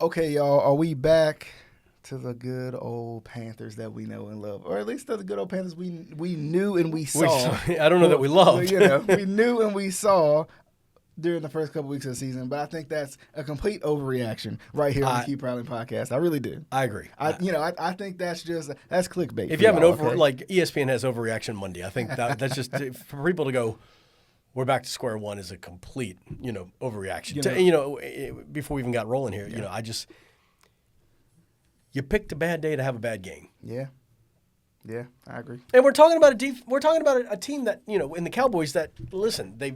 Okay, y'all, are we back to the good old Panthers that we know and love? Or at least to the good old Panthers we knew and we saw. I don't know that we loved. We knew and we saw during the first couple weeks of the season, but I think that's a complete overreaction right here on the Keep Prowling podcast. I really do. I agree. I think that's clickbait. If you have an like ESPN has overreaction Monday, I think that's just for people to go, we're back to square one is a complete, overreaction. Before we even got rolling here, you picked a bad day to have a bad game. Yeah. Yeah, I agree. And we're talking about a team that, in the Cowboys that, listen, they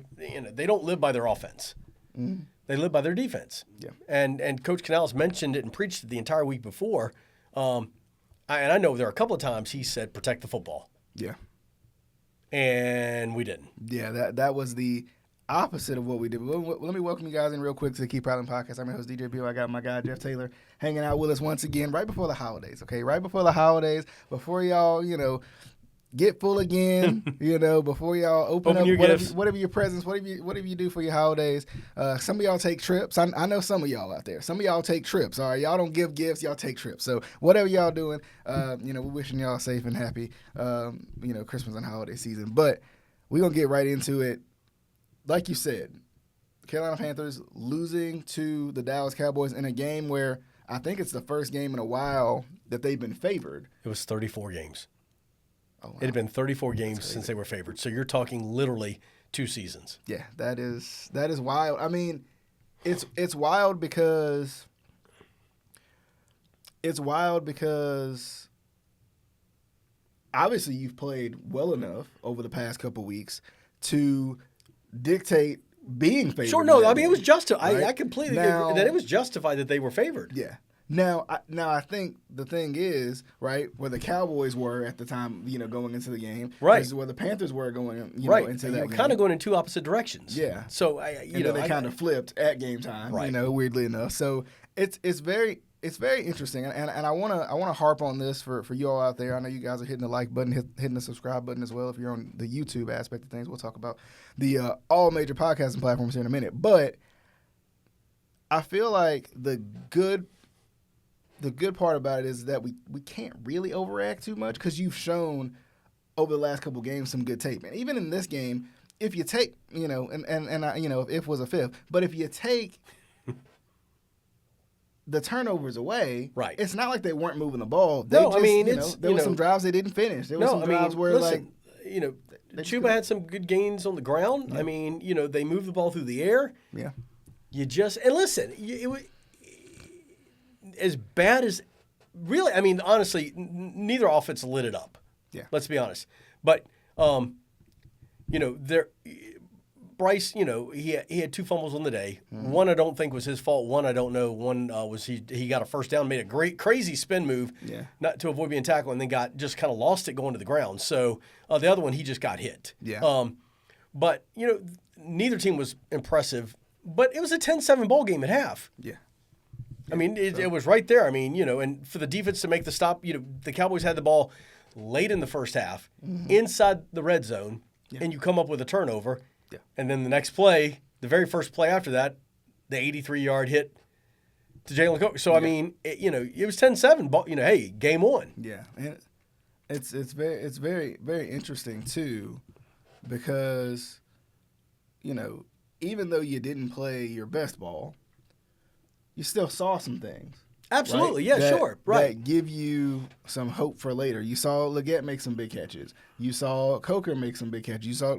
don't live by their offense. Mm-hmm. They live by their defense. Yeah. And Coach Canales mentioned it and preached it the entire week before. And I know there are a couple of times he said, protect the football. Yeah. And we didn't. Yeah, that was the opposite of what we did. Let me welcome you guys in real quick to the Keep Prowling podcast. I'm your host, DJ Beal. I got my guy, Jeff Taylor, hanging out with us once again right before the holidays, okay? Right before the holidays, before y'all, get full again, before y'all open up whatever your presents, whatever you do for your holidays. Some of y'all take trips. I know some of y'all out there. Some of y'all take trips, all right? Y'all don't give gifts. Y'all take trips. So whatever y'all doing, we're wishing y'all safe and happy, Christmas and holiday season. But we're going to get right into it. Like you said, Carolina Panthers losing to the Dallas Cowboys in a game where I think it's the first game in a while that they've been favored. It was 34 games. Oh, wow. It had been 34 games since they were favored. So you're talking literally 2 seasons. Yeah, that is wild. I mean, it's wild because obviously you've played well enough over the past couple weeks to dictate being favored. Sure, no, I mean, it was justified. Right? I completely agree that it was justified that they were favored. Yeah. Now I think the thing is, right, where the Cowboys were at the time, going into the game, right, is where the Panthers were going, right, into and that you were game. kind of going in 2 opposite directions. Yeah. So they kind of flipped at game time, right, weirdly enough. So it's very interesting, and I wanna harp on this for you all out there. I know you guys are hitting the like button, hitting the subscribe button as well. If you're on the YouTube aspect of things, we'll talk about the all major podcasting platforms here in a minute. But I feel like the good part about it is that we can't really overact too much because you've shown over the last couple games some good tape, and even in this game, if you take if was a fifth, but if you take the turnovers away, right, it's not like they weren't moving the ball. There were some drives they didn't finish. There were some drives where Chuba had some good gains on the ground. Yeah. I mean, they moved the ball through the air. Yeah. As bad as really, I mean, honestly, neither offense lit it up. Yeah. Let's be honest. But Bryce, he had 2 fumbles on the day. Mm-hmm. One I don't think was his fault. One I don't know. One was he got a first down, made a great crazy spin move, not to avoid being tackled, and then got just kind of lost it going to the ground. So the other one he just got hit. Yeah. But neither team was impressive. But it was a 10-7 ball game at half. Yeah. I mean, it was right there. I mean, and for the defense to make the stop, the Cowboys had the ball late in the first half, mm-hmm, inside the red zone, and you come up with a turnover. Yeah. And then the next play, the very first play after that, the 83-yard hit to Jalen Cook. So, I mean, it was 10-7, but, hey, game on. Yeah. And it's very, very interesting, too, because, even though you didn't play your best ball, you still saw some things. Absolutely, right? Yeah, sure, right. That give you some hope for later. You saw Leggett make some big catches. You saw Coker make some big catches. You saw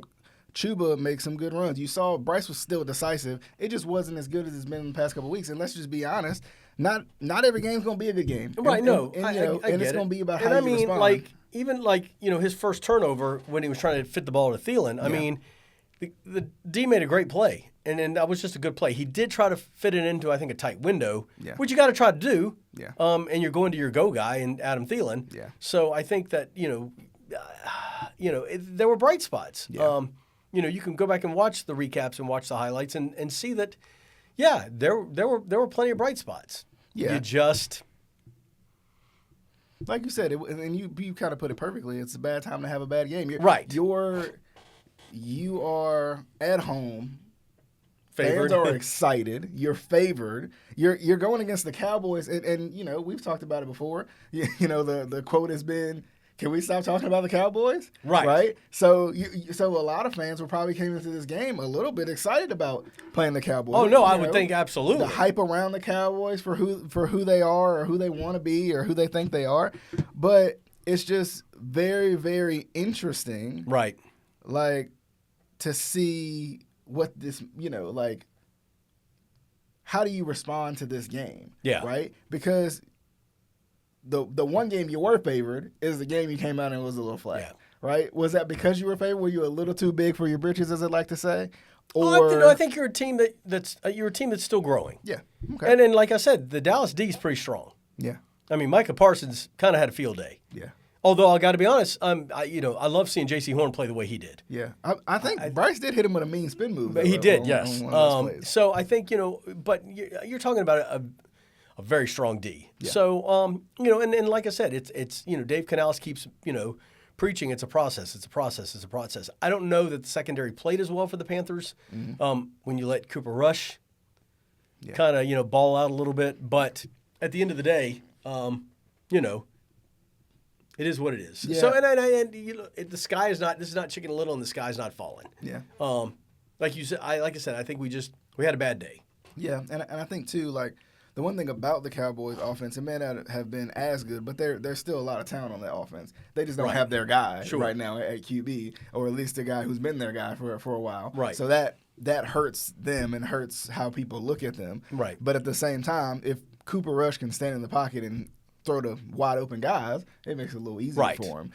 Chuba make some good runs. You saw Bryce was still decisive. It just wasn't as good as it's been in the past couple of weeks. And let's just be honest, not every game's going to be a good game. Right, and I get it's it. going to be about how you respond. Even his first turnover when he was trying to fit the ball to Thielen, I mean, the D made a great play. And that was just a good play. He did try to fit it into, I think, a tight window, which you got to try to do. Yeah. And you're going to your go guy and Adam Thielen. Yeah. So I think that there were bright spots. Yeah. You can go back and watch the recaps and watch the highlights and see that, there were plenty of bright spots. Yeah. You just, like you said, and you kind of put it perfectly. It's a bad time to have a bad game. Right. You are at home favored. Fans are excited. You're favored. You're going against the Cowboys, and you know we've talked about it before. You know the quote has been, "Can we stop talking about the Cowboys?" Right. So so a lot of fans were probably came into this game a little bit excited about playing the Cowboys. Oh no, I would think absolutely. The hype around the Cowboys for who they are or who they want to be or who they think they are, but it's just very, very interesting. Right. Like to see what this, you know, like how do you respond to this game? Yeah. Right? Because the one game you were favored is the game you came out and it was a little flat. Yeah. Right? Was that because you were favored? Were you a little too big for your britches, as I like to say? Or I think you're a team that's still growing. Yeah. Okay. And then, like I said, the Dallas D is pretty strong. Yeah. I mean, Micah Parsons kind of had a field day. Yeah. Although I got to be honest, I love seeing J.C. Horn play the way he did. Yeah, I think Bryce did hit him with a mean spin move. He did, yes. So I think but you're talking about a very strong D. Yeah. So and like I said, it's Dave Canales keeps preaching it's a process. It's a process. It's a process. I don't know that the secondary played as well for the Panthers when you let Cooper Rush kind of ball out a little bit, but at the end of the day, it is what it is. Yeah. So the sky is not. This is not Chicken Little, and the sky's not falling. Yeah. Like you said, I said, I think we had a bad day. Yeah, and I think too, like the one thing about the Cowboys' offense, it may not have been as good, but there's still a lot of talent on that offense. They just don't have their guy right now at QB, or at least a guy who's been their guy for a while. Right. So that hurts them and hurts how people look at them. Right. But at the same time, if Cooper Rush can stand in the pocket and throw to wide open guys, it makes it a little easier for him.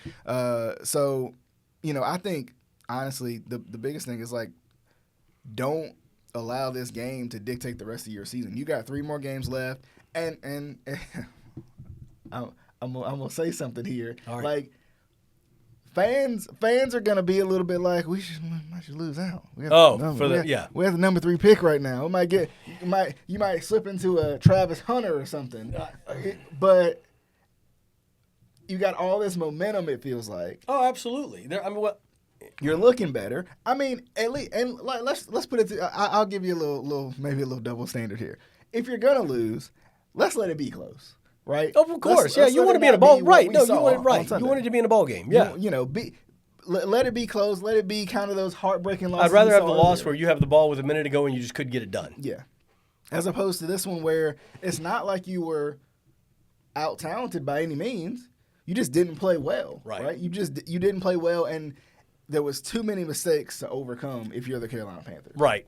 So, I think honestly the biggest thing is like, don't allow this game to dictate the rest of your season. You got 3 more games left, and I'm gonna say something here. All right. Like fans are gonna be a little bit like we should lose out. We have the number 3 pick right now. You might slip into a Travis Hunter or something, but you got all this momentum. It feels like. Oh, absolutely. You're looking better. I mean, at least, and let's put it. I'll give you a little maybe a little double standard here. If you're gonna lose, let's let it be close, right? Oh, of course, you want to be in a ball, right? No, you want it right. You wanted to be in a ball game, yeah. Let it be close. Let it be kind of those heartbreaking losses. I'd rather have the loss where you have the ball with a minute to go and you just couldn't get it done. Yeah, as opposed to this one where it's not like you were out talented by any means. You just didn't play well, right? You didn't play well, and there was too many mistakes to overcome if you're the Carolina Panthers. Right.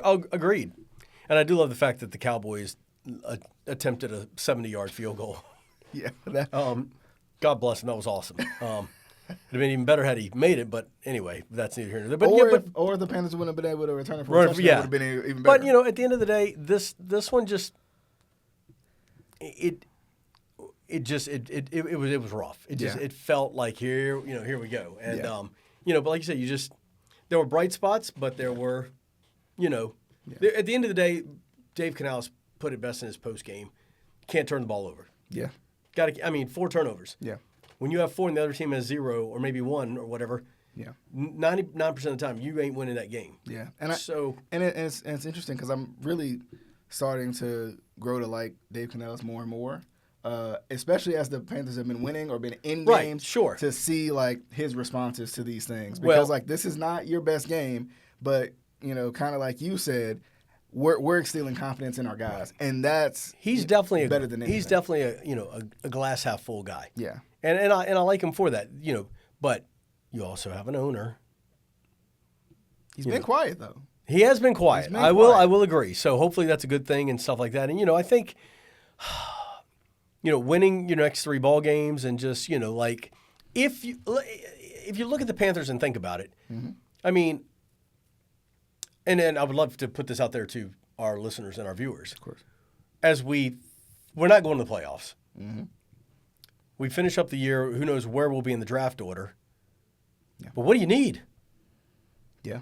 Agreed. And I do love the fact that the Cowboys attempted a 70-yard field goal. Yeah. God bless him. That was awesome. It'd have been even better had he made it, but anyway, that's neither here nor there. Or the Panthers wouldn't have been able to return it for a touchdown. It would have been even better. But, at the end of the day, this one just it was rough. It felt like here we go. And but like you said, there were bright spots, but there were, at the end of the day, Dave Canales put it best in his post game. Can't turn the ball over. Yeah. 4 turnovers. Yeah. When you have 4 and the other team has 0 or maybe 1 or whatever. Yeah. 99% of the time, you ain't winning that game. Yeah. And it's interesting because I'm really starting to grow to like Dave Canales more and more. Especially as the Panthers have been winning or been in games, to see like his responses to these things, because this is not your best game, but kind of like you said, we're instilling confidence in our guys, and he's definitely better than anything. He's definitely a glass half full guy. Yeah, and I like him for that, but you also have an owner. He's been quiet though. He has been quiet. I will agree. So hopefully that's a good thing and stuff like that. And I think. Winning your next 3 ball games and just, if you look at the Panthers and think about it, I mean, and then I would love to put this out there to our listeners and our viewers. Of course. As we're not going to the playoffs. Mm-hmm. We finish up the year, who knows where we'll be in the draft order. Yeah. But what do you need? Yeah.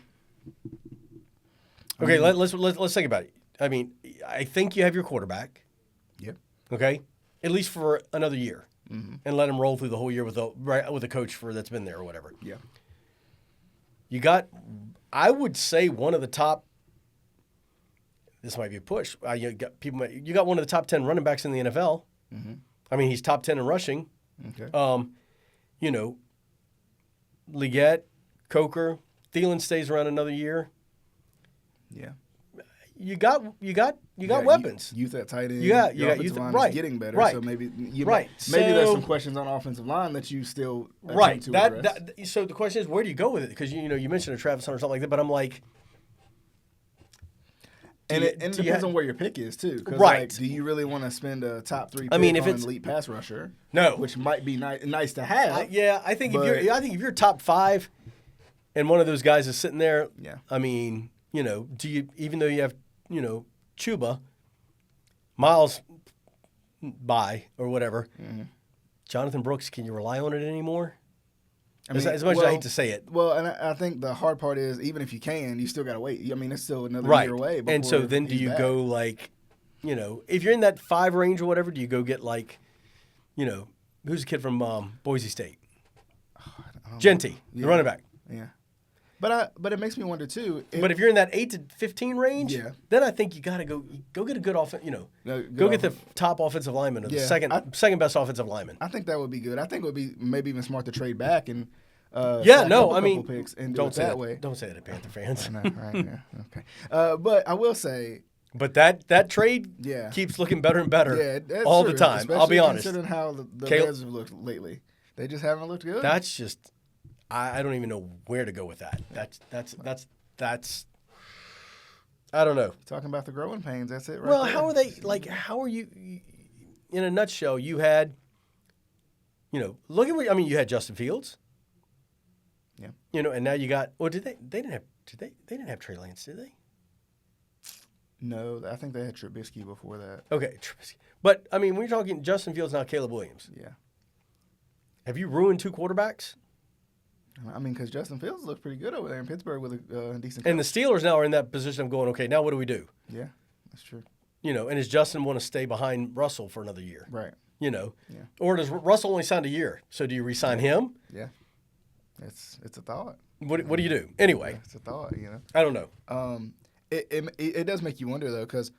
Okay, let's think about it. I mean, I think you have your quarterback. Yep. Okay? At least for another year, and let him roll through the whole year with a coach that's been there or whatever. Yeah, you got, I would say, one of the top this might be a push. You got one of the top 10 running backs in the NFL. Mm-hmm. I mean, he's top 10 in rushing. Okay. You know, Leggett, Coker, Thielen stays around another year. Yeah. You got weapons. Youth at tight end. You got offensive youth. line Right. is getting better. Right. So maybe Right. maybe there's So- some questions on offensive line that you still Right. attempt to address. So the question is, where do you go with it? Because you mentioned a Travis Hunter or something like that, but I'm like, And it depends on where your pick is too. 'Cause, Right. Like, do you really want to spend a top 3 pick I mean, if on it's- an elite pass rusher? No. Which might be nice to have. I think if you're top 5, and one of those guys is sitting there. Yeah. I mean, do you, even though you have Chuba, Miles by or whatever, Jonathan Brooks, can you rely on it anymore? I mean, as much as I hate to say it. Well, and I think the hard part is even if you can, you still got to wait. I mean, it's still another Right. year away. And so before then do he's you back. go like, if you're in that 5 range or whatever, do you go get like, who's the kid from Boise State? Genty, the running back. Yeah. But it makes me wonder too. But if you're in that 8 to 15 range, Yeah. then I think you got to go get a good offense. Go get the top offensive lineman or the Yeah. second best offensive lineman. I think that would be good. I think it would be maybe even smart to trade back and picks and do don't it say that way. Don't say that to Panther fans. I know, right? Yeah. Okay. But I will say, But that trade Yeah. keeps looking better and better yeah, that's all true, the time. I'll be especially honest. considering how the Caleb- Bears have looked lately. They just haven't looked good. That's just I don't even know where to go with that. That's I don't know. Talking about the growing pains. That's it. Right Well, there. how are they how are you in a nutshell, you had look at what you had Justin Fields. Yeah. And now you got they didn't have Trey Lance, did they? No, I think they had Trubisky before that. Okay, but when you're talking Justin Fields now, Caleb Williams. Yeah. Have you ruined 2 quarterbacks? I mean, because Justin Fields looks pretty good over there in Pittsburgh with a decent. And the coach. Steelers now are in that position of going, okay, now what do we do? Yeah, that's true. And does Justin want to stay behind Russell for another year? Right. Yeah. Or does Russell only sign a year? So do you re-sign him? Yeah. It's a thought. What do you do? Anyway. It's a thought, I don't know. It does make you wonder though, because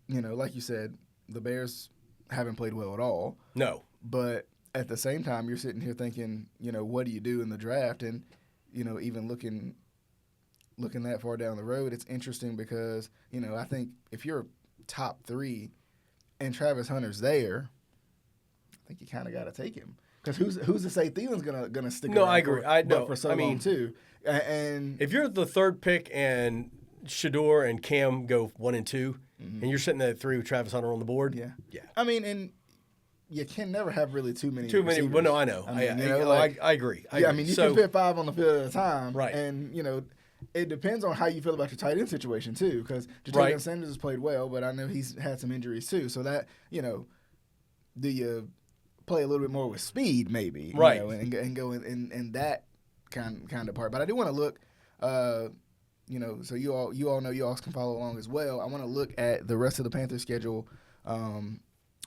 like you said, the Bears haven't played well at all. No. But at the same time, you're sitting here thinking, what do you do in the draft? And even looking that far down the road, it's interesting because I think if you're top 3 and Travis Hunter's there, I think you kind of got to take him. Because who's to say Thielen's gonna stick around? No, I agree. I know. For so long too. And if you're the 3rd pick and Shador and Cam go 1 and 2, and you're sitting there at 3 with Travis Hunter on the board, yeah. I mean, and you can never have really too many. Well, no, I know. I agree. I agree. You can fit 5 on the field at a time, right? And it depends on how you feel about your tight end situation too. Because Jatavion Sanders has played well, but I know he's had some injuries too. So that do you play a little bit more with speed, maybe, right? And go in that kind of part. But I do want to look, so you all know you all can follow along as well. I want to look at the rest of the Panthers schedule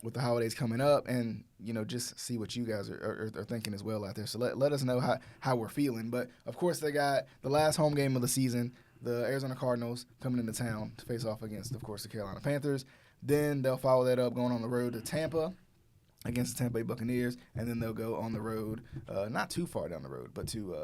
with the holidays coming up, and just see what you guys are thinking as well out there. So let us know how we're feeling. But of course, they got the last home game of the season, the Arizona Cardinals coming into town to face off against, of course, the Carolina Panthers. Then they'll follow that up going on the road to Tampa against the Tampa Bay Buccaneers, and then they'll go on the road, not too far down the road, but to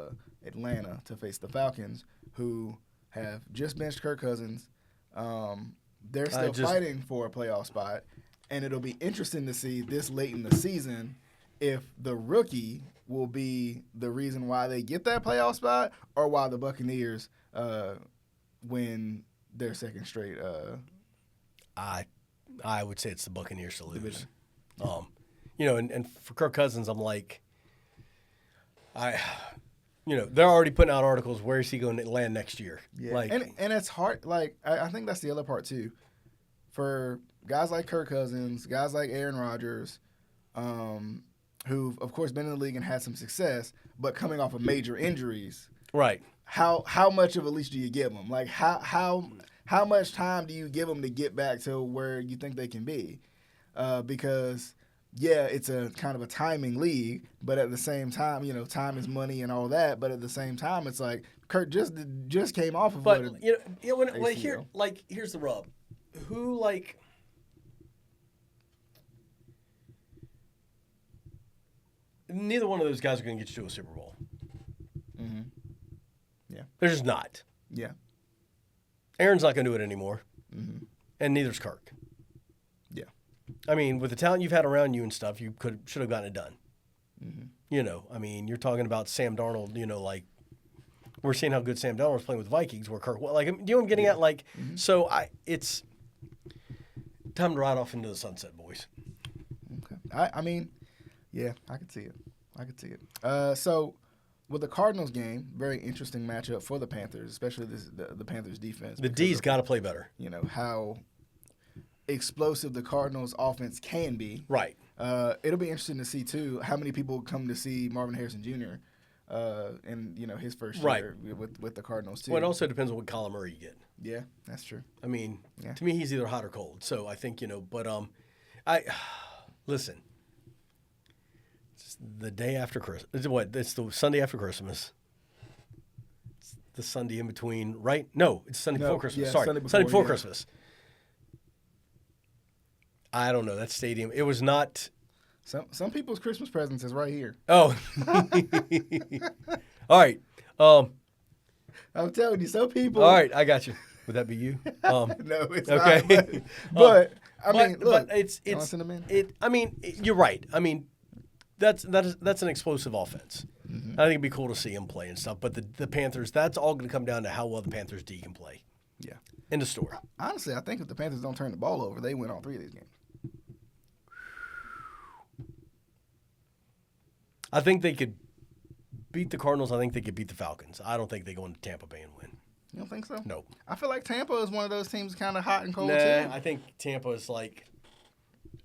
Atlanta to face the Falcons, who have just benched Kirk Cousins. They're still fighting for a playoff spot, and it'll be interesting to see this late in the season if the rookie will be the reason why they get that playoff spot, or why the Buccaneers win their second straight. I would say it's the Buccaneers to lose. And for Kirk Cousins, I'm like, they're already putting out articles. Where is he going to land next year? Yeah, and it's hard. Like I think that's the other part too. For guys like Kirk Cousins, guys like Aaron Rodgers, who've of course been in the league and had some success, but coming off of major injuries, right? How much of a leash do you give them? Like how much time do you give them to get back to where you think they can be? Because it's a kind of a timing league, but at the same time, time is money and all that. But at the same time, it's like Kurt just came off of But what here's the rub. Who neither one of those guys are going to get you to a Super Bowl. Mm-hmm. Yeah. They're just not. Yeah. Aaron's not going to do it anymore. Mm-hmm. And neither's Kirk. Yeah. I mean, with the talent you've had around you and stuff, you should have gotten it done. Mm-hmm. You know, I mean, you're talking about Sam Darnold, you know, like we're seeing how good Sam Darnold was playing with the Vikings where Kirk, like, do you know what I'm getting at? Like, so it's time to ride off into the sunset, boys. Okay. I mean, yeah, I could see it. So with the Cardinals game, very interesting matchup for the Panthers, especially the Panthers defense. The D's got to play better. You know, how explosive the Cardinals offense can be. Right. It'll be interesting to see, too, how many people come to see Marvin Harrison Jr. In, you know, his first year with the Cardinals, too. Well, it also depends on what Kyler Murray you get. Yeah, that's true. I mean, to me, he's either hot or cold. So I think, you know, but listen. It's the day after Christmas. It's the Sunday after Christmas. It's the Sunday in between, right? No, it's Sunday before Christmas. Yeah, Sorry, Sunday before Christmas. I don't know. That stadium, it was not. Some people's Christmas presents is right here. Oh. All right. I'm telling you, some people. All right, I got you. Would that be you? No, it's okay. not. But I mean, look, it's. I mean, you're right. I mean, that's an explosive offense. Mm-hmm. I think it'd be cool to see him play and stuff. But the Panthers, that's all going to come down to how well the Panthers D can play. Yeah. End of story. Honestly, I think if the Panthers don't turn the ball over, they win all three of these games. I think they could beat the Cardinals. I think they could beat the Falcons. I don't think they go into Tampa Bay and win. You don't think so? No. I feel like Tampa is one of those teams kind of hot and cold, too. I think Tampa is like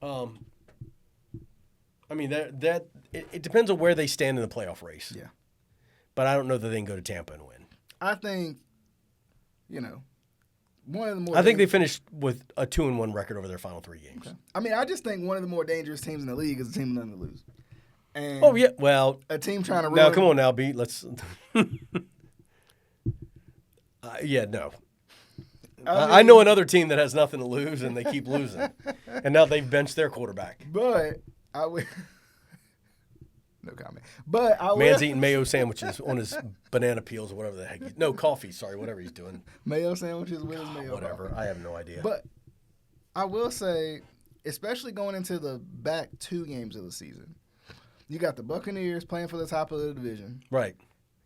I mean, it depends on where they stand in the playoff race. Yeah. But I don't know that they can go to Tampa and win. I think, you know, one of the more. I think they finished with a 2-1 record over their final 3 games. Okay. I mean, I just think one of the more dangerous teams in the league is a team with nothing to lose. And oh yeah, well, a team trying to. Now come on, now, B. Let's. Yeah, no. I know another team that has nothing to lose and they keep losing, and now they've benched their quarterback. But I would. No comment. But I would. Man's eating mayo sandwiches on his banana peels or whatever the heck. No, coffee. Sorry, whatever he's doing. Mayo sandwiches with his mayo. Whatever. Coffee. I have no idea. But I will say, especially going into the back 2 games of the season, you got the Buccaneers playing for the top of the division. Right.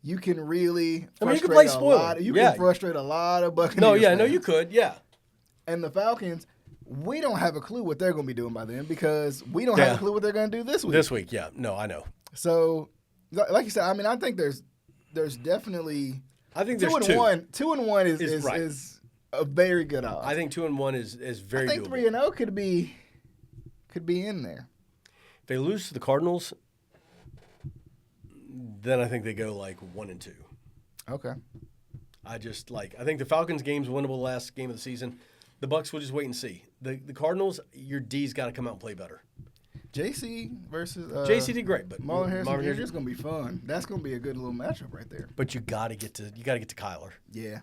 You can really you can play spoiler. You can frustrate a lot of Buccaneers. No, yeah, fans. no, you could, yeah. And the Falcons, we don't have a clue what they're going to be doing by then because we don't have a clue what they're going to do this week. This week, yeah. No, I know. So, like you said, I mean, I think there's definitely. I think there's 2-1. 2-1 is is a very good odds. I think 2-1 is very. I think doable. 3-0 could be in there. If they lose to the Cardinals, then I think they go like 1-2. Okay. I think the Falcons game's winnable last game of the season. The Bucs will just wait and see. The Cardinals, your D's got to come out and play better. JC versus JC did great, but Marvin Harrison Jr. is going to be fun. That's going to be a good little matchup right there. But you got to get to Kyler. Yeah,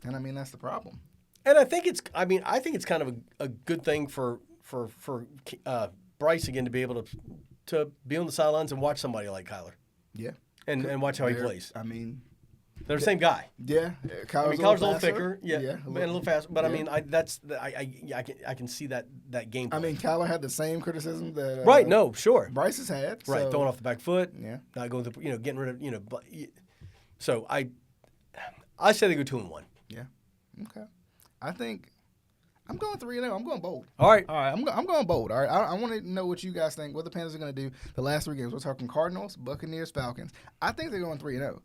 and I mean that's the problem. And I think it's kind of a good thing for Bryce again to be able to be on the sidelines and watch somebody like Kyler. Yeah, and watch how he plays. I mean, they're the same guy. Yeah, Kyler's a little thicker. Yeah, a little faster. But yeah. I can see that game plan. I mean, Kyler had the same criticism that right. No, sure. Bryce has had. Right, so. throwing off the back foot. Yeah, not going to getting rid of So I say they go 2-1. Yeah. Okay. I think I'm going 3-0. I'm going bold. All right. I'm going bold. All right. I want to know what you guys think. What the Panthers are going to do the last 3 games. We're talking Cardinals, Buccaneers, Falcons. I think they're going 3-0.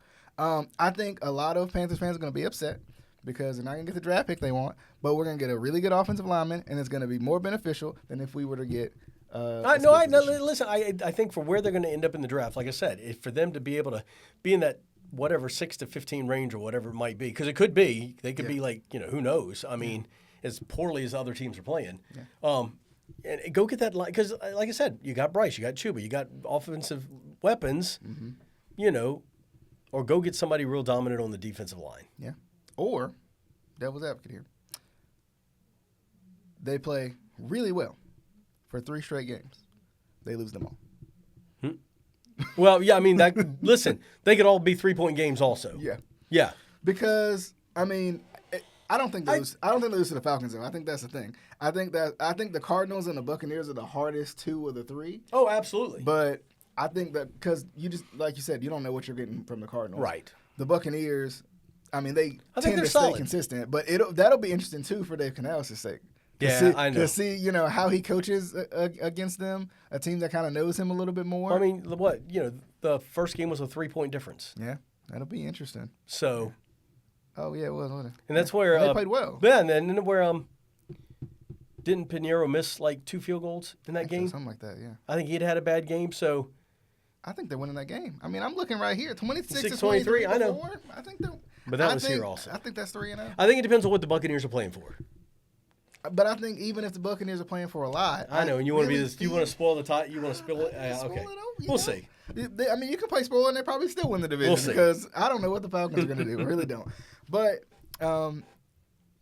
I think a lot of Panthers fans are going to be upset because they're not going to get the draft pick they want, but we're going to get a really good offensive lineman, and it's going to be more beneficial than if we were to get. Listen. I think for where they're going to end up in the draft, like I said, for them to be able to be in that whatever 6 to 15 range or whatever it might be, because it could be they could be like who knows. I mean, as poorly as other teams are playing. Yeah. And go get that line because, like I said, you got Bryce, you got Chuba, you got offensive weapons. Mm-hmm. or go get somebody real dominant on the defensive line. Yeah. Or, devil's advocate here, they play really well for 3 straight games. They lose them all. Well, yeah, I mean, listen, they could all be 3-point games also. Yeah. Yeah. Because, I mean, I don't think they lose to the Falcons, though. I think that's the thing. I think the Cardinals and the Buccaneers are the hardest 2 of the 3. Oh, absolutely. But I think that because you just, like you said, you don't know what you're getting from the Cardinals. Right. The Buccaneers, I mean, they think tend to solid. stay consistent. But that'll be interesting, too, for Dave Canales' sake. I know. To see, how he coaches against them, a team that kind of knows him a little bit more. I mean, the first game was a 3-point difference. Yeah, that'll be interesting. So. Oh, yeah, it was, wasn't it? And that's where. They played well. Yeah, and then where, didn't Pinheiro miss like 2 field goals in that game? Something like that, yeah. I think he'd had a bad game, so. I think they're winning that game. I mean, I'm looking right here. 26-23, I know. I think they're. But that was here also. I think that's 3-0. I think it depends on what the Buccaneers are playing for. But I think even if the Buccaneers are playing for a lot, I know, and you want to be this. You want to spoil the tie. You want to spill it. Okay, we'll see. I mean, you can play spoiler, and they probably still win the division. We'll see. Because I don't know what the Falcons are going to do. I really don't. But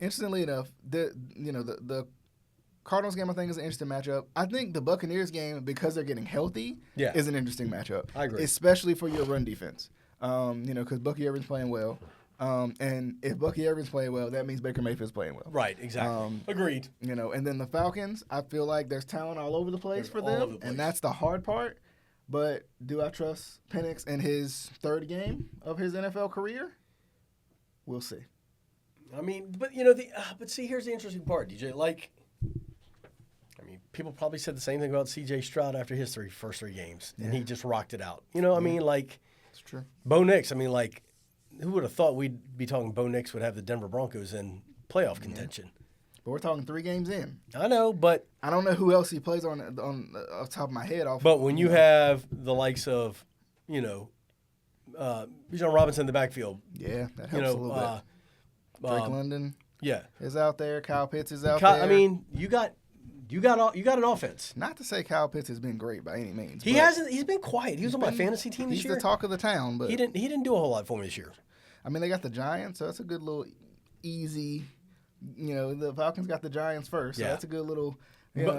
interestingly enough, the Cardinals game I think is an interesting matchup. I think the Buccaneers game, because they're getting healthy, is an interesting matchup. I agree, especially for your run defense. Because Bucky Irvin's playing well. And if Bucky Irvin's playing well, that means Baker Mayfield's playing well. Right, exactly. Agreed. And then the Falcons, I feel like there's talent all over the place for them, and that's the hard part. But do I trust Penix in his 3rd game of his NFL career? We'll see. I mean, but see, here's the interesting part, DJ. People probably said the same thing about C.J. Stroud after his first 3 games, and he just rocked it out. I mean, it's true. Bo Nix. I mean, who would have thought we'd be talking Bo Nix would have the Denver Broncos in playoff contention? But we're talking 3 games in. I know, but I don't know who else he plays on off the top of my head. But when you have the likes of, Bijan Robinson in the backfield, that helps a little bit. Drake London, is out there. Kyle Pitts is out there. I mean, you got an offense. Not to say Kyle Pitts has been great by any means. He hasn't. He's been quiet. He was on my fantasy team this year. He's the talk of the town, but he didn't do a whole lot for me this year. I mean, they got the Giants, so that's a good little easy. The Falcons got the Giants first, so that's a good little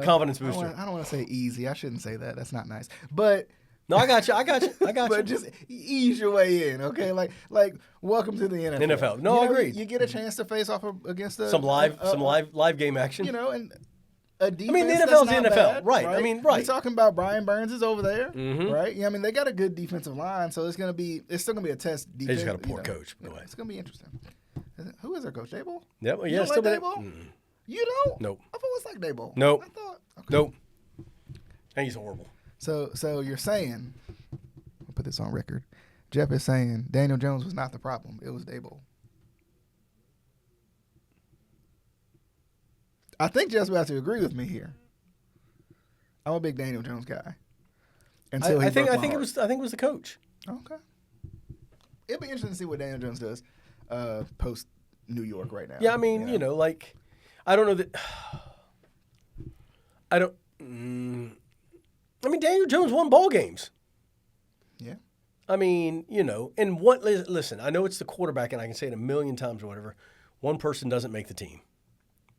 confidence booster. I don't want to say easy. I shouldn't say that. That's not nice. But no, I got you. But just ease your way in, okay? Like welcome to the NFL. No, I agree. You get a chance to face off against some live game action. And a defense. I mean, the NFL's the NFL, bad, right? I mean, right. We're talking about Brian Burns is over there, right? Yeah, I mean, they got a good defensive line, so it's still gonna be a test. Defense, they just got a poor coach. It's gonna be interesting. Who is their coach? Daboll? Yeah, well, yeah, still like Daboll? You don't? Nope. I thought it was like Daboll. Nope. I thought. Okay. Nope. And he's horrible. So you're saying? I'll put this on record. Jeff is saying Daniel Jones was not the problem. It was Daboll. I think Jeff's about to agree with me here. I'm a big Daniel Jones guy. I think it was the coach. Okay. It'll be interesting to see what Daniel Jones does post New York right now. Yeah, I mean, I don't know that. I don't. I mean, Daniel Jones won ball games. Yeah. I mean, and what? Listen, I know it's the quarterback, and I can say it a million times or whatever. One person doesn't make the team.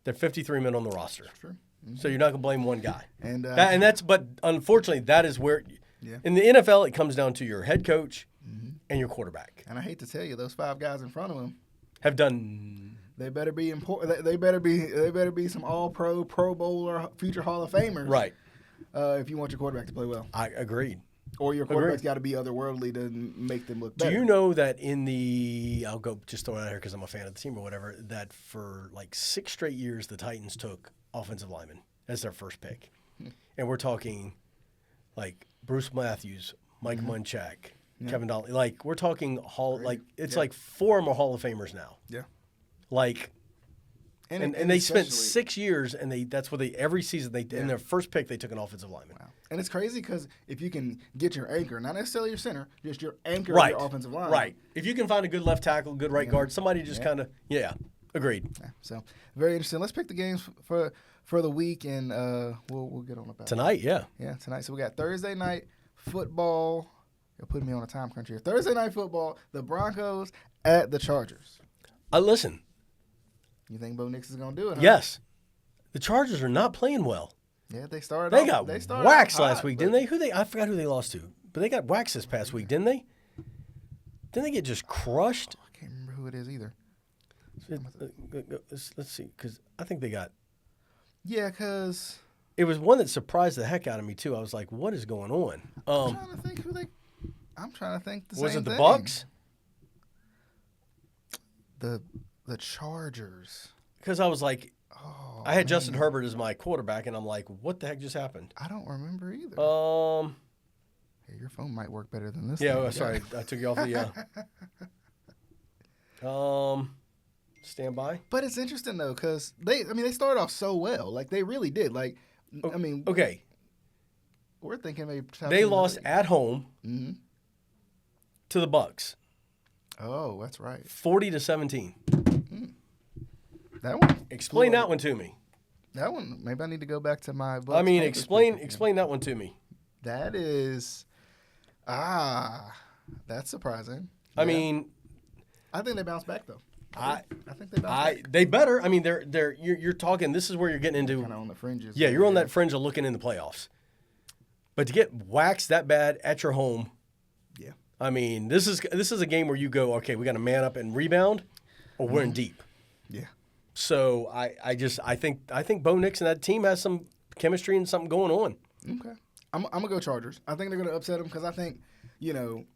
There are 53 men on the roster. That's true. Mm-hmm. So you're not gonna blame one guy. But unfortunately, that is where. Yeah. In the NFL, it comes down to your head coach and your quarterback. And I hate to tell you, those 5 guys in front of him have done. They better be important. They better be some All-Pro, Pro Bowler, future Hall of Famers. Right. If you want your quarterback to play well. I agreed. Or your quarterback's got to be otherworldly to make them look better. Do you know that I'll go just throw it out here because I'm a fan of the team or whatever, that for 6 straight years the Titans took offensive linemen as their first pick. And we're talking Bruce Matthews, Mike Munchak, Kevin Donnelly. We're talking it's 4 more Hall of Famers now. Yeah. And they spent 6 years, and that's what every season in their first pick they took an offensive lineman. Wow. And it's crazy because if you can get your anchor, not necessarily your center, just your anchor of your offensive line. Right. If you can find a good left tackle, good right guard, somebody just kind of agreed. Yeah. So very interesting. Let's pick the games for the week, and we'll get on about tonight. Yeah. Yeah, tonight. So we got Thursday night football. You're putting me on a time crunch here. Thursday Night Football, the Broncos at the Chargers. Listen. You think Bo Nix is going to do it, huh? Yes. The Chargers are not playing well. Yeah, they started They got waxed hot, last week, didn't they? I forgot who they lost to. But they got waxed this past week, didn't they? Didn't they get just crushed? I can't remember who it is either. Let's see, because I think they got. Yeah, because it was one that surprised the heck out of me too. I was like, "What is going on?" I'm trying to think who they. I'm trying to think. Was it the thing. Bucks? The Chargers. Because I was like, I had Justin Herbert as my quarterback, and I'm like, "What the heck just happened?" I don't remember either. Hey, your phone might work better than this. Yeah, sorry, I took you off the. Stand by. But it's interesting though, because they started off so well. Like they really did. Like, I mean, okay. We're thinking maybe they lost at home to the Bucks. Oh, that's right. 40-17. That one. Explain that one to me. That one. Maybe I need to go back to my. Bucks explain that one to me. That is, that's surprising. I mean, I think they bounced back though. I think they bounced back. They better. I mean, you're talking. This is where you're getting into kind of on the fringes. Yeah, you're on that fringe of looking in the playoffs. But to get waxed that bad at your home, yeah. I mean, this is a game where you go, okay, we got to man up and rebound, or we're in deep. Yeah. So I think Bo Nix and that team has some chemistry and something going on. Okay. I'm gonna go Chargers. I think they're gonna upset them because I think,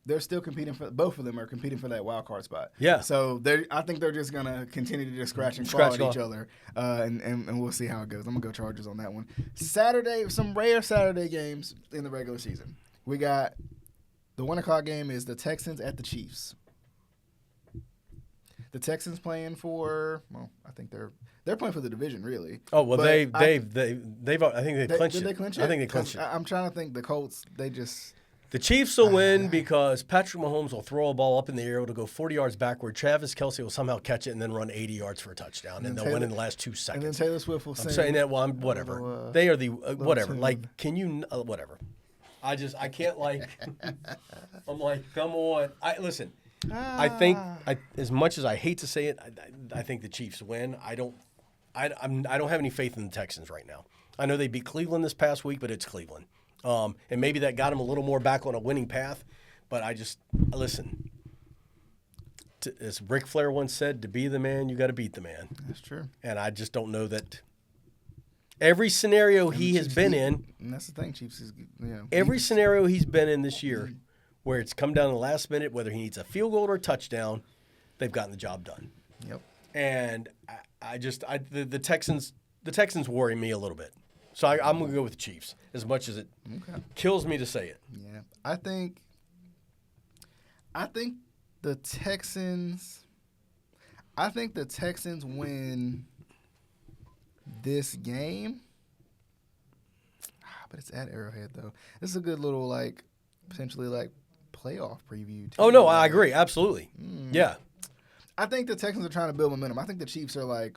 they're still competing for. Both of them are competing for that wild card spot. Yeah. So I think they're just gonna continue to just scratch and claw at each other, and we'll see how it goes. I'm gonna go Chargers on that one. Saturday, some rare Saturday games in the regular season. We got the 1:00 game is the Texans at the Chiefs. The Texans playing for. Well, I think they're playing for the division, really. Oh well, they've I think they clinched it. Did they clinch it? I think they clinched it. I'm trying to think. The Colts, they just. The Chiefs will win because Patrick Mahomes will throw a ball up in the air. It'll go 40 yards backward. Travis Kelce will somehow catch it and then run 80 yards for a touchdown, and they'll win in the last 2 seconds. And then Taylor Swift will sing. I'm saying that. Well, whatever. They are the whatever. Tune. Like, can you whatever? I can't like. I'm like, come on. Listen. I think as much as I hate to say it, I think the Chiefs win. I don't have any faith in the Texans right now. I know they beat Cleveland this past week, but it's Cleveland. And maybe that got him a little more back on a winning path. But listen. As Ric Flair once said, to be the man, you got to beat the man. That's true. And I just don't know that every scenario he has been in. And that's the thing, Chiefs is, every scenario he's been in this year where it's come down to the last minute, whether he needs a field goal or a touchdown, they've gotten the job done. Yep. And the Texans worry me a little bit. So I'm going to go with the Chiefs, as much as it kills me to say it. Yeah, I think the Texans. I think the Texans win this game, but it's at Arrowhead though. This is a good little potentially playoff preview. Too. Oh no, I agree, absolutely. Yeah, I think the Texans are trying to build momentum. I think the Chiefs are like,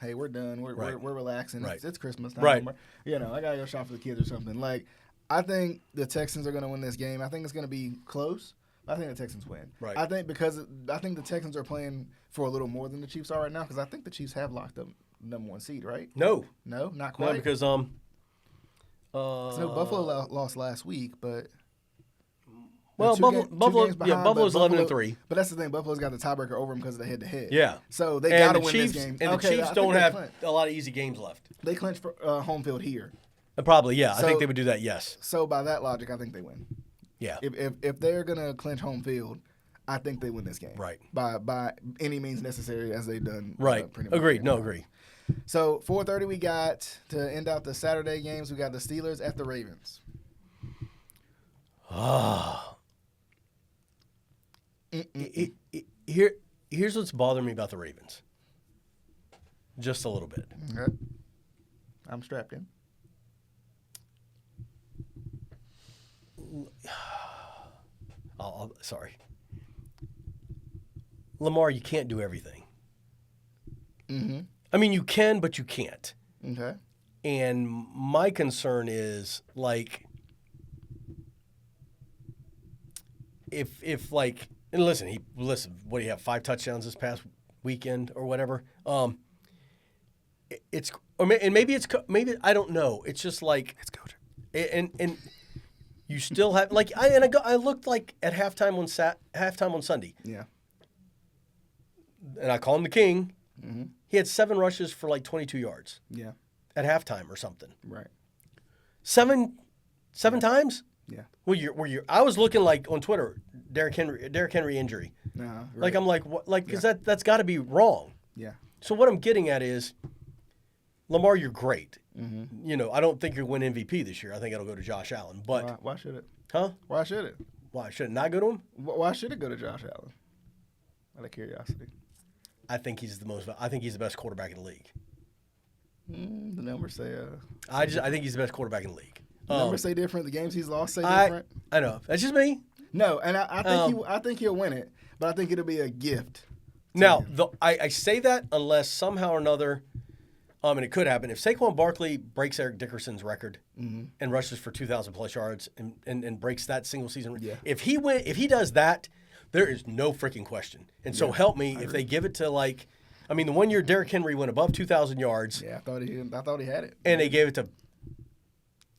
hey, we're done. We're relaxing. Right. It's Christmas time. Right. I gotta go shop for the kids or something. I think the Texans are gonna win this game. I think it's gonna be close. I think the Texans win. Right. I think the Texans are playing for a little more than the Chiefs are right now because I think the Chiefs have locked up number 1 seed, right? No, not quite. No, because Buffalo lost last week, but. Well, Buffalo's 11-3. But that's the thing. Buffalo's got the tiebreaker over them because of the head-to-head. Yeah. So they got to win this game. And the Chiefs don't have a lot of easy games left. They clinch for home field here. Probably, yeah. I think they would do that, yes. So by that logic, I think they win. Yeah. If they're going to clinch home field, I think they win this game. Right. By any means necessary, as they've done. Right. Pretty much. Agreed. No, agree. So 4:30 we got, to end out the Saturday games, we got the Steelers at the Ravens. Here's what's bothering me about the Ravens. Just a little bit. Okay. I'm strapped in. Sorry. Lamar, you can't do everything. Mm-hmm. I mean, you can, but you can't. Okay. And my concern is, if like, and listen, what do you have? 5 touchdowns this past weekend or whatever. Maybe I don't know. It's just like It's coaching. And you still have like I looked like at halftime on Sunday. Yeah. And I call him the king. Mm-hmm. He had 7 rushes for like 22 yards. Yeah. At halftime or something. Right. 7 times? Yeah. I was looking like on Twitter, Derrick Henry injury. Right. Like I'm like what, like because that's got to be wrong. Yeah. So what I'm getting at is, Lamar, you're great. Mm-hmm. You know, I don't think you'll win MVP this year. I think it'll go to Josh Allen. But why should it? Huh? Why should it? Why should it not go to him? Why should it go to Josh Allen? Out of curiosity. I think he's the best quarterback in the league. The numbers say. I think he's the best quarterback in the league. The numbers say different. The games he's lost say different. I know. That's just me. No, and I think he'll win it, but I think it'll be a gift. Now, I say that unless somehow or another, and it could happen, if Saquon Barkley breaks Eric Dickerson's record and rushes for 2,000 plus yards and breaks that single season, if he does that, there is no freaking question. And so help me if they give it to like, I mean, the 1 year Derrick Henry went above 2,000 yards. Yeah, I thought he had it. And they gave it to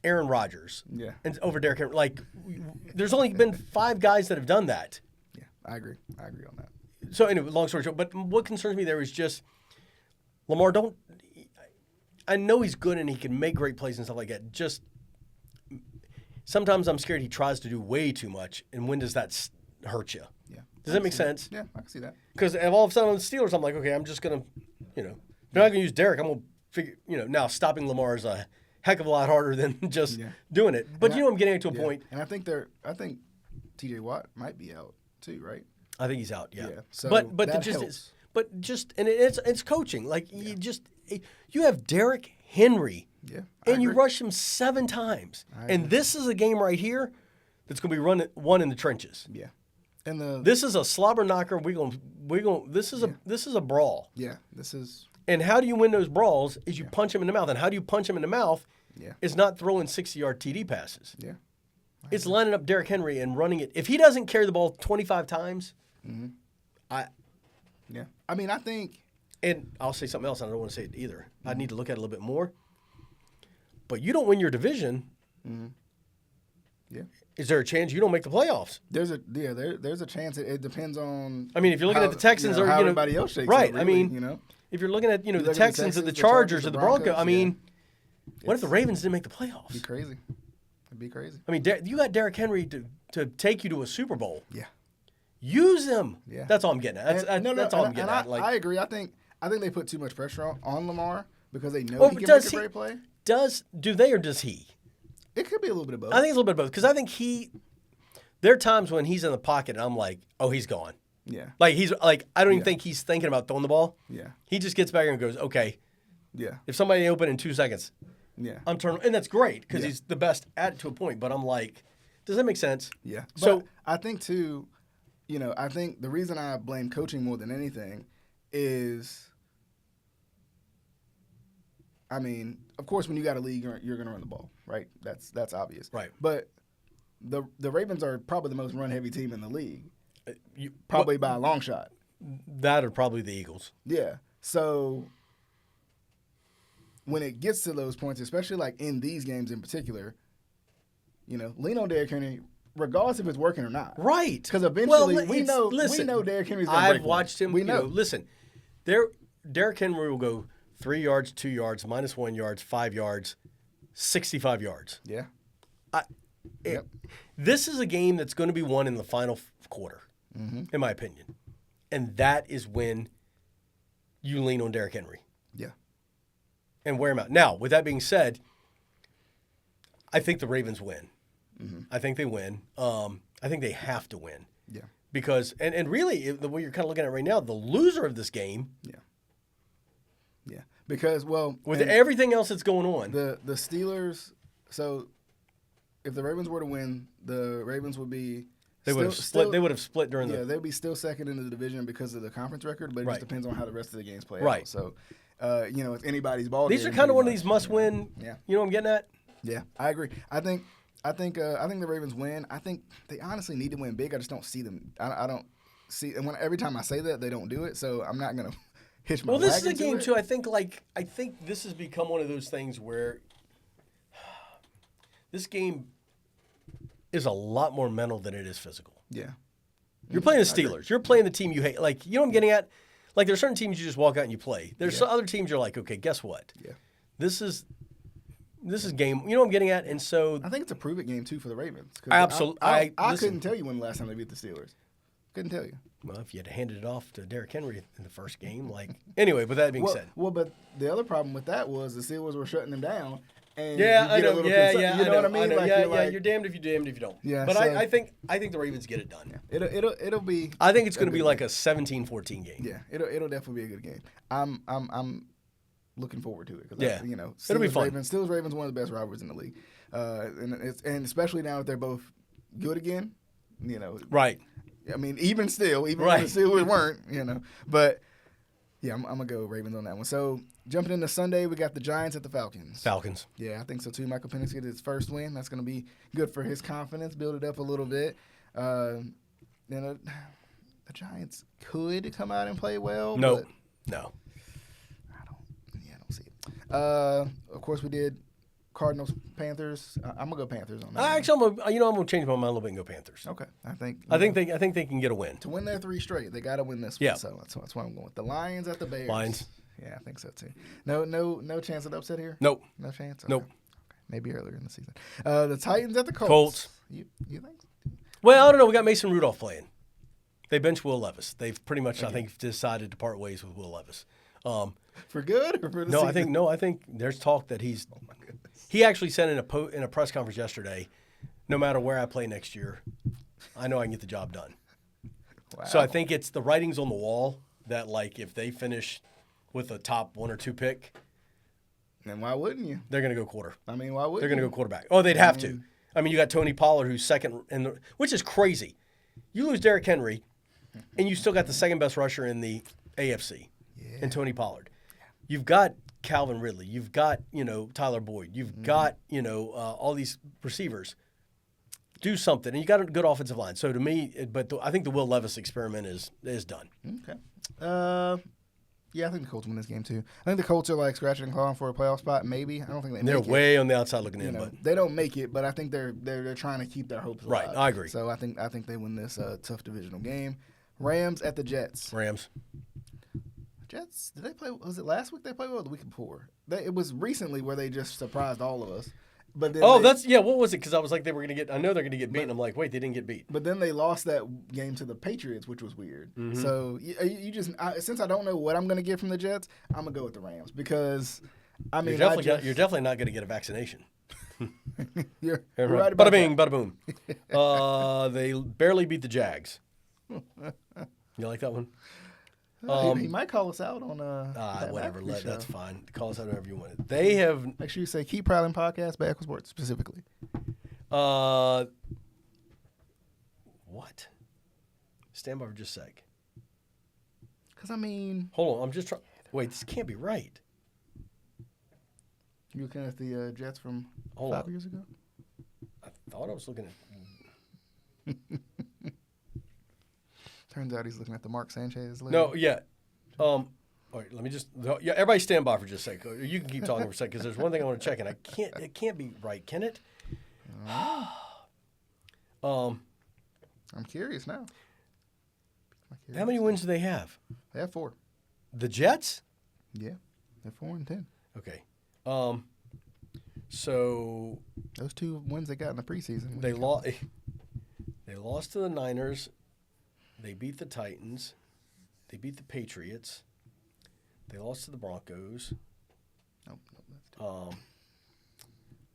Aaron Rodgers. Yeah. And over Derrick Henry. Like, there's only been 5 guys that have done that. Yeah, I agree. I agree on that. So anyway, long story short, but what concerns me there is just Lamar. I know he's good and he can make great plays and stuff like that. Just sometimes I'm scared he tries to do way too much, and when does that hurt you? Yeah. Does that make sense? Yeah, I can see that. Because all of a sudden on the Steelers, I'm like, okay, I'm just gonna, they're not gonna use Derrick. I'm gonna figure, now stopping Lamar is a heck of a lot harder than just doing it. But I'm getting to a point. And I think T.J. Watt might be out too, right? I think he's out. Yeah. So but that just helps. and it's coaching. Like you have Derrick Henry. Yeah. And you rush him 7 times. And this is a game right here that's going to be won in the trenches. Yeah. And this is a slobber knocker. This is a brawl. Yeah. This is. And how do you win those brawls is you punch him in the mouth. And how do you punch him in the mouth is not throwing 60-yard TD passes. Yeah. It's lining up Derrick Henry and running it. If he doesn't carry the ball 25 times, Yeah. I mean, I think. And I'll say something else, and I don't want to say it either. I need to look at it a little bit more. But you don't win your division. Yeah. Is there a chance you don't make the playoffs? There's a chance. It depends on. I mean, if you're looking at the Texans or how everybody else shakes right? up, really, I mean, if you're looking at the Texans or the Chargers or the Broncos, I mean, what if the Ravens didn't make the playoffs? It'd be crazy. It'd be crazy. I mean, you got Derrick Henry to take you to a Super Bowl. Yeah. Use him. Yeah. That's all I'm getting at. That's all I'm getting at. I agree. I think they put too much pressure on Lamar because they know he can make a great play. Do they or does he? It could be a little bit of both. I think it's a little bit of both because I think there are times when he's in the pocket and I'm like, oh, he's gone. Yeah. Like he's like I don't even think he's thinking about throwing the ball. Yeah. He just gets back and goes, okay. Yeah. If somebody open in 2 seconds, I'm turning, and that's great because he's the best at it to a point. But I'm like, does that make sense? Yeah. So but I think too, I think the reason I blame coaching more than anything is, I mean, of course, when you got a league, you're going to run the ball, right? That's obvious. Right. But the Ravens are probably the most run-heavy team in the league, probably by a long shot. That or probably the Eagles. Yeah. So when it gets to those points, especially like in these games in particular, lean on Derrick Henry, regardless if it's working or not. Right. Because eventually we know Derrick Henry's going to break. I've watched him. We know. Listen, Derrick Henry will go 3 yards, 2 yards, -1 yards, 5 yards, 65 yards. Yeah. This is a game that's going to be won in the final quarter, in my opinion. And that is when you lean on Derrick Henry. Yeah. And wear him out. Now, with that being said, I think the Ravens win. I think they win. I think they have to win. Yeah. Because, and really, the way you're kind of looking at it right now, the loser of this game. Yeah. Yeah. Because, with everything else that's going on. The Steelers, so if the Ravens were to win, the Ravens would be. They would have split. They would have split during the. Yeah, they'd be still second in the division because of the conference record, but it just depends on how the rest of the games play right. out. So, it's anybody's ball. These are kind of one of these must-win. Yeah. You know what I'm getting at? Yeah, I agree. I think I think the Ravens win. I think they honestly need to win big. I just don't see them. I don't see. And every time I say that, they don't do it. So I'm not gonna hitch my. Well, this is a wagon to game it. too. I think this has become one of those things where this game is a lot more mental than it is physical. Yeah. You're playing the Steelers. You're playing the team you hate. Like, you know what I'm getting at? Like, there's certain teams you just walk out and you play. There's some other teams you're like, okay, guess what? Yeah. This is game. You know what I'm getting at? And so I think it's a prove it game too for the Ravens. Absolutely. I couldn't tell you when the last time they beat the Steelers. Couldn't tell you. Well, if you had handed it off to Derrick Henry in the first game, anyway. With that being said, but the other problem with that was the Steelers were shutting them down. And I know. You know what I mean? You're damned if you damned if you don't. Yeah. But I think the Ravens get it done. Yeah. It'll be. I think it's going to be like a 17-14 game. Yeah. It'll definitely be a good game. I'm looking forward to it because it'll be fun. Steelers Ravens one of the best rivalries in the league, and especially now that they're both good again. Right. I mean, even when the Steelers weren't, but yeah, I'm gonna go Ravens on that one. So jumping into Sunday, we got the Giants at the Falcons. Yeah, I think so too. Michael Penix gets his first win. That's gonna be good for his confidence, build it up a little bit. The Giants could come out and play well. No. I don't see it. Of course, we did Cardinals, Panthers. I'm gonna go Panthers on that. Actually, I'm gonna change my mind a little bit and go Panthers. Okay, I think they can get a win to win their 3 straight. They got to win this one. So that's why I'm going with the Lions at the Bears. Lions. Yeah, I think so too. No chance of upset here. Nope. No chance. Nope. Okay. Maybe earlier in the season. The Titans at the Colts. You think? Well, I don't know. We got Mason Rudolph playing. They benched Will Levis. They've pretty much, I think, decided to part ways with Will Levis. For good or for the season? I think there's talk that he's. Oh my goodness. He actually said in a press conference yesterday, no matter where I play next year, I know I can get the job done. Wow. So I think it's the writing's on the wall that if they finish with a top 1 or 2 pick, then why wouldn't you? They're going to go quarter. I mean, why wouldn't they're going to go quarterback? Oh, they'd have to. I mean, you got Tony Pollard who's second which is crazy. You lose Derrick Henry, and you still got the second best rusher in the AFC, and Tony Pollard. You've got Calvin Ridley. You've got, Tyler Boyd. You've got, all these receivers. Do something. And you got a good offensive line. So to me, I think the Will Levis experiment is done. Okay. Yeah, I think the Colts win this game too. I think the Colts are scratching and clawing for a playoff spot. Maybe I don't think they're way on the outside looking in, but they don't make it. But I think they're trying to keep their hopes alive. Right, I agree. So I think they win this tough divisional game. Rams at the Jets. Rams. Jets, did they play? Was it last week they played or the week before? It was recently where they just surprised all of us. But then what was it? Because I was like, I know they're going to get beat. And I'm like, wait, they didn't get beat. But then they lost that game to the Patriots, which was weird. Mm-hmm. So since I don't know what I'm going to get from the Jets, I'm going to go with the Rams because, you're definitely not going to get a vaccination. You're right about bada bing, bada boom. They barely beat the Jags. You like that one? He might call us out on whatever. That's fine. Call us out whenever you want. They have. Make sure you say Keep Prowling Podcast, Bahakel Sports specifically. What? Stand by for just a sec. Because hold on. I'm just trying. Wait, this can't be right. You looking at the Jets from 5 years ago? I thought I was looking at. Turns out he's looking at the Mark Sanchez list. No, yeah. All right, let me just. Yeah, everybody stand by for just a second. You can keep talking for a second because there's one thing I want to check, and it can't be right, can it? I'm curious now. How many wins do they have? They have 4. The Jets? Yeah, they're 4-10. Okay. So those 2 wins they got in the preseason. They lost. They lost to the Niners. They beat the Titans. They beat the Patriots. They lost to the Broncos.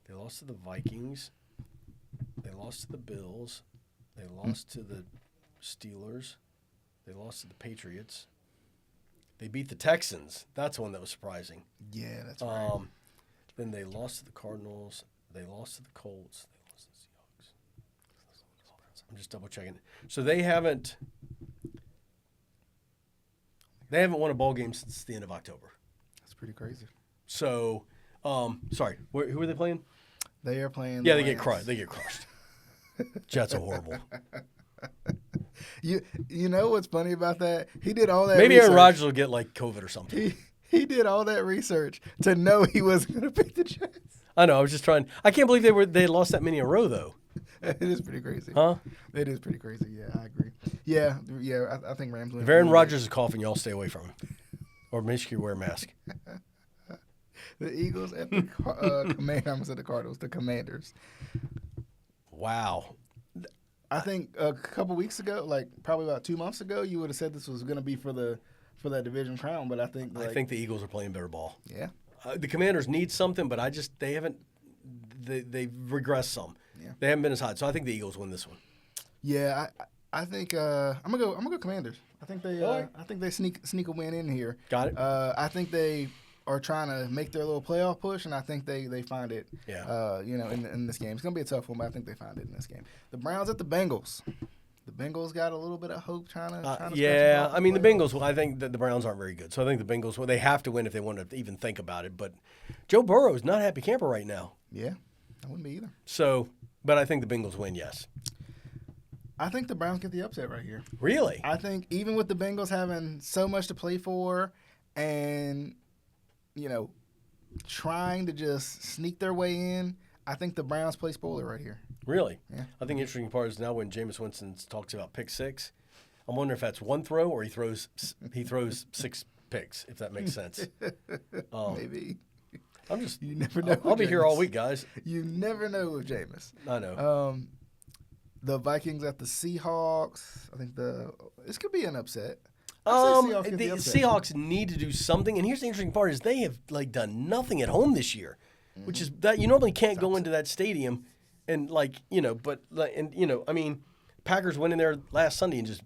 They lost to the Vikings. They lost to the Bills. They lost to the Steelers. They lost to the Patriots. They beat the Texans. That's one that was surprising. Yeah, that's right. Then they lost to the Cardinals. They lost to the Colts. They lost to the Seahawks. I'm just double checking. So they haven't won a ball game since the end of October. That's pretty crazy. So, sorry, who are they playing? They are playing. Yeah, they get crushed. Jets are horrible. You know what's funny about that? He did all that. Maybe research. Aaron Rodgers will get like COVID or something. He did all that research to know he wasn't going to pick the Jets. I know. I was just trying. I can't believe they lost that many in a row though. It is pretty crazy. Huh? It is pretty crazy. Yeah, I agree. Yeah. I think Rams win. If Aaron Rodgers is coughing, y'all stay away from him, or make sure you wear a mask. The Eagles at the I almost said the Cardinals. The Commanders. Wow. I think a couple weeks ago, like probably about 2 months ago, you would have said this was going to be for that division crown. But I think the Eagles are playing better ball. Yeah. The Commanders need something, but they haven't. They've regressed some. Yeah. They haven't been as hot. So I think the Eagles win this one. Yeah, I think I'm gonna go Commanders. I think they sneak a win in here. Got it. I think they are trying to make their little playoff push, and I think they find it. Yeah. In this game, it's gonna be a tough one, but I think they find it in this game. The Browns at the Bengals. The Bengals got a little bit of hope trying to yeah, I mean the Bengals. Well, I think that the Browns aren't very good, so I think the Bengals. Well, they have to win if they want to even think about it. But Joe Burrow is not a happy camper right now. Yeah, I wouldn't be either. So, but I think the Bengals win. Yes. I think the Browns get the upset right here. Really? I think even with the Bengals having so much to play for, and trying to just sneak their way in, I think the Browns play spoiler right here. Really? Yeah. I think the interesting part is now when Jameis Winston talks about pick six, I'm wondering if that's one throw or he throws 6 picks, if that makes sense. Maybe. You never know. I'll be here all week, guys. You never know with Jameis. I know. The Vikings at the Seahawks. I think this could be an upset. The Seahawks need to do something, and here's the interesting part: is they have done nothing at home this year, which is that you normally can't go into that stadium, and I mean, Packers went in there last Sunday and just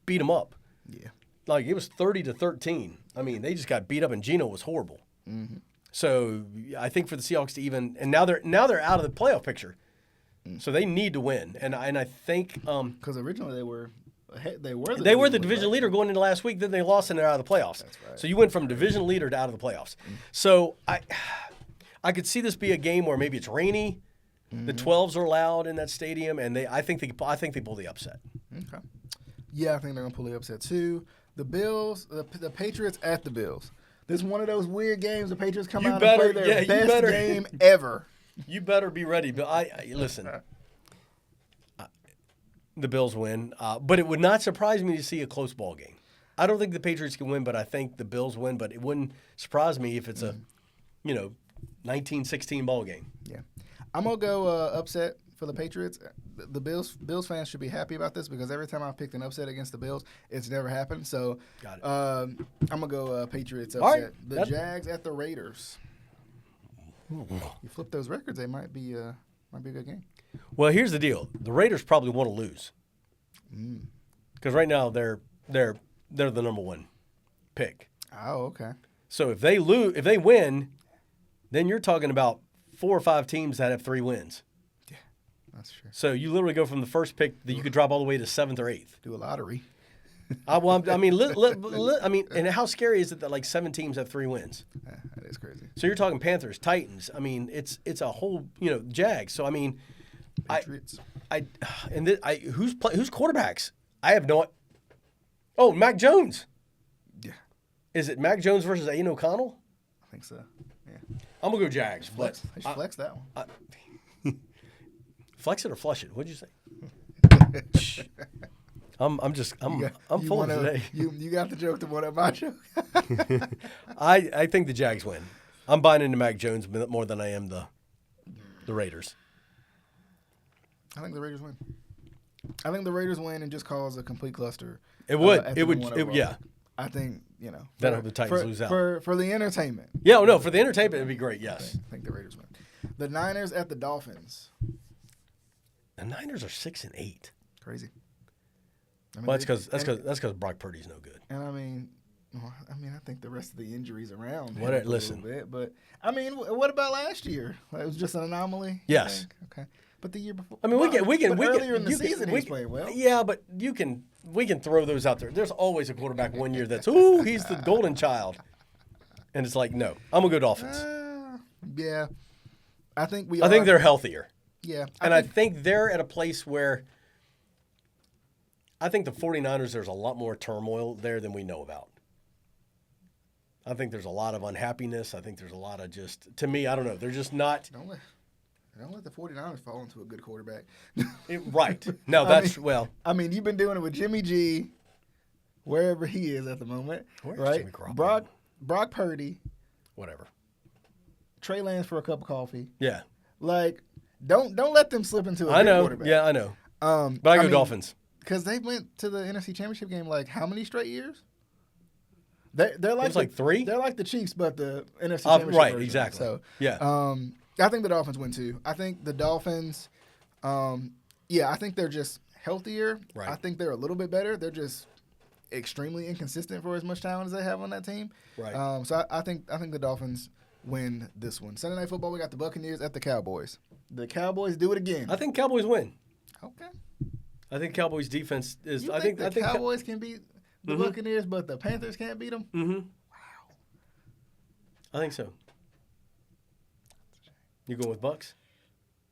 beat them up. Yeah, it was 30-13. I mean, they just got beat up, and Geno was horrible. Mm-hmm. So I think for the Seahawks to even, and now they're out of the playoff picture, so they need to win, and I think because originally they were the division leader going into last week. Then they lost and they're out of the playoffs. That's right. So you went from division leader to out of the playoffs. So I could see this be a game where maybe it's rainy. Mm-hmm. The 12s are loud in that stadium, and I think they pull the upset. Okay. Yeah, I think they're gonna pull the upset too. The Bills, the Patriots at the Bills. This is one of those weird games. The Patriots come out and play their best game ever. You better be ready. But I listen. The Bills win, but it would not surprise me to see a close ball game. I don't think the Patriots can win, but I think the Bills win. But it wouldn't surprise me if it's a, 19-16 ball game. Yeah, I'm gonna go upset for the Patriots. The Bills fans should be happy about this because every time I've picked an upset against the Bills, it's never happened. So got it. I'm gonna go Patriots upset. All right. The Jags at the Raiders. You flip those records, they might be a good game. Well, here's the deal: the Raiders probably want to lose because right now they're the number one pick. Oh, okay. So if they win, then you're talking about 4 or 5 teams that have 3 wins. Yeah, that's true. So you literally go from the first pick that you could drop all the way to 7th or 8th. Do a lottery. And how scary is it that 7 teams have 3 wins? Yeah, that is crazy. So you're talking Panthers, Titans. I mean, it's a whole Jags. So I mean, Patriots. Who's quarterbacks? I have no. Oh, Mac Jones. Yeah. Is it Mac Jones versus Aiden O'Connell? I think so. Yeah. I'm gonna go Jags. Flex that one. Flex it or flush it? What'd you say? I'm full today. You got the joke to one of my joke. I think the Jags win. I'm buying into Mac Jones more than I am the Raiders. I think the Raiders win. I think the Raiders win and just cause a complete cluster. It would. Yeah. I think, Then the Titans lose out. For the entertainment. Yeah, no, for the entertainment, it'd be great, yes. I think the Raiders win. The Niners at the Dolphins. The Niners are 6-8. Crazy. Well, that's because Brock Purdy's no good. And I think the rest of the injuries around. Listen. A little bit, but what about last year? It was just an anomaly. Yes. Okay. But the year before. Earlier in the season he was playing well. Yeah, but we can throw those out there. There's always a quarterback one year that's he's the golden child, and it's no. I'm gonna go Dolphins. Yeah. I think they're healthier. Yeah. I think they're at a place where I think the 49ers, there's a lot more turmoil there than we know about. I think there's a lot of unhappiness. I think there's a lot of to me, I don't know. They're just not. Don't let the 49ers fall into a good quarterback. Right. No, I mean, you've been doing it with Jimmy G, wherever he is at the moment. Where's right? Jimmy Garoppolo? Brock Purdy. Whatever. Trey Lance for a cup of coffee. Yeah. Like, don't let them slip into a good quarterback. Yeah, I know. But I go Dolphins. Because they went to the NFC Championship game like how many straight years? They're like it was like 3. They're like the Chiefs, but the NFC Championship right, version. exactly. So yeah, I think the Dolphins win too. I think the Dolphins, I think they're just healthier. Right. I think they're a little bit better. They're just extremely inconsistent for as much talent as they have on that team. Right. So I think the Dolphins win this one. Sunday Night Football, we got the Buccaneers at the Cowboys. The Cowboys do it again. I think Cowboys win. Okay. I think Cowboys defense is. I think the Cowboys can beat the Buccaneers, but the Panthers can't beat them. Mm-hmm. Wow. I think so. You going with Bucks?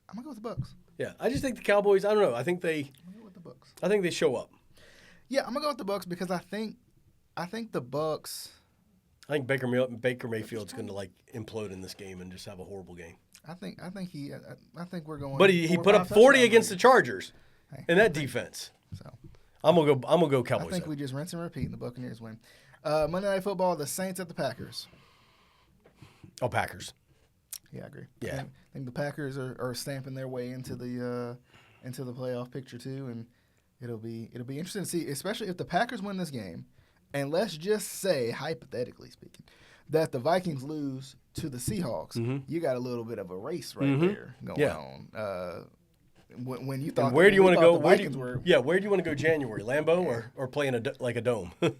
I'm gonna go with the Bucks. Yeah, I just think the Cowboys. I don't know. I think they. I'm gonna go with the Bucks. I think they show up. Yeah, I'm gonna go with the Bucks because I think the Bucks. I think Baker Mayfield's going to implode in this game and just have a horrible game. I think we're going. But he put up 40 against the Chargers in that defense. So I'm gonna go Cowboys. I think we just rinse and repeat and the Buccaneers win. Monday Night Football, the Saints at the Packers. Oh, Packers. Yeah, I agree. Yeah. I think the Packers are stamping their way into the playoff picture too, and it'll be interesting to see, especially if the Packers win this game. And let's just say, hypothetically speaking, that the Vikings lose to the Seahawks. Mm-hmm. You got a little bit of a race right there going on. When you thought, and where do you want to go? Where do you want to go? January, Lambeau or playing a dome? Yeah.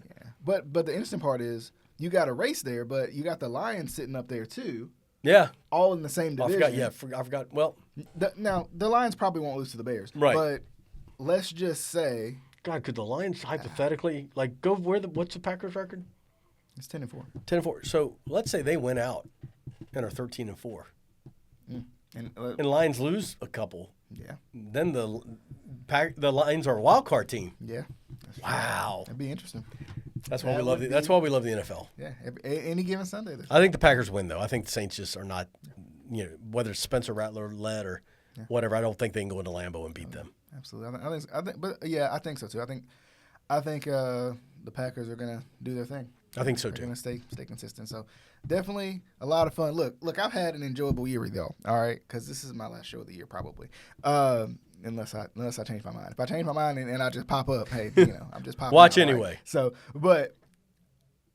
But the interesting part is you got a race there, but you got the Lions sitting up there too. Yeah, all in the same division. I forgot. Well, now the Lions probably won't lose to the Bears, right? But let's just say. God, could the Lions hypothetically go what's the Packers record? It's 10-4. 10-4. So let's say they win out and are 13-4. And Lions lose a couple. Yeah. Then the Lions are a wild card team. Yeah. Wow. That'd be interesting. That's why we love that's why we love the NFL. Yeah. Any given Sunday. I think the Packers win though. I think the Saints just are not, whether it's Spencer Rattler led or whatever. I don't think they can go into Lambeau and beat them. Absolutely, I think so too. I think the Packers are gonna do their thing. I think so They're too. Gonna stay consistent. So definitely a lot of fun. Look, I've had an enjoyable year with y'all. All right, because this is my last show of the year probably. Unless I change my mind. If I change my mind and I just pop up, hey, I'm just popping. Watch up, anyway. Right? So, but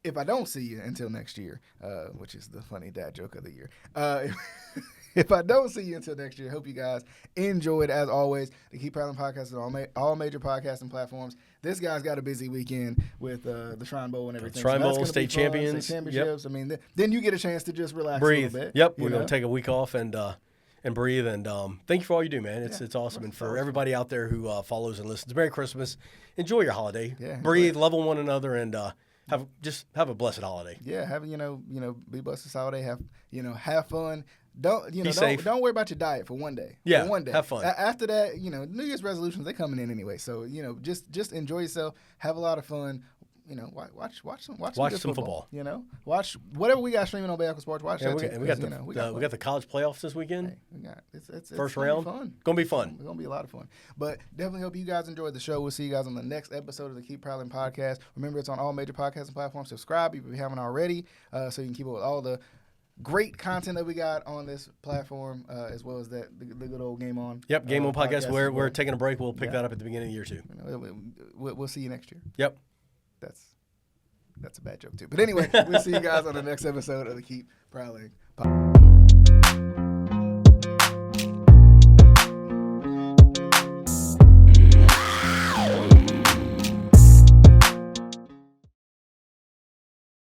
if I don't see you until next year, which is the funny dad joke of the year. If I don't see you until next year, hope you guys enjoyed as always. The Keep Prowling podcast on all major podcasting platforms. This guy's got a busy weekend with the Shrine Bowl and everything. Shrine Bowl, state champions. State championships. Yep. I mean, then you get a chance to just relax breathe. A little bit. Yep, we're going to take a week off and breathe. And thank you for all you do, man. It's awesome. And for everybody out there who follows and listens, Merry Christmas. Enjoy your holiday. Yeah, breathe, love one another, and have a blessed holiday. Yeah, be blessed this holiday. Have fun. Don't worry about your diet for one day. Yeah, for one day. Have fun. After that, New Year's resolutions, they coming in anyway. So just enjoy yourself. Have a lot of fun. Watch some football. Watch whatever we got streaming on Bahakel Sports. Watch that too. We got the college playoffs this weekend. Hey, it's first round. Fun. Gonna be fun. It's gonna be a lot of fun. But definitely hope you guys enjoyed the show. We'll see you guys on the next episode of the Keep Prowling podcast. Remember, it's on all major podcasting platforms. Subscribe if you haven't already, so you can keep up with all the great content that we got on this platform, as well as the good old Game On. Yep, Game On podcast. We're taking a break. We'll pick that up at the beginning of the year too. We'll see you next year. Yep. That's a bad joke too. But anyway, we'll see you guys on the next episode of the Keep Prowling podcast.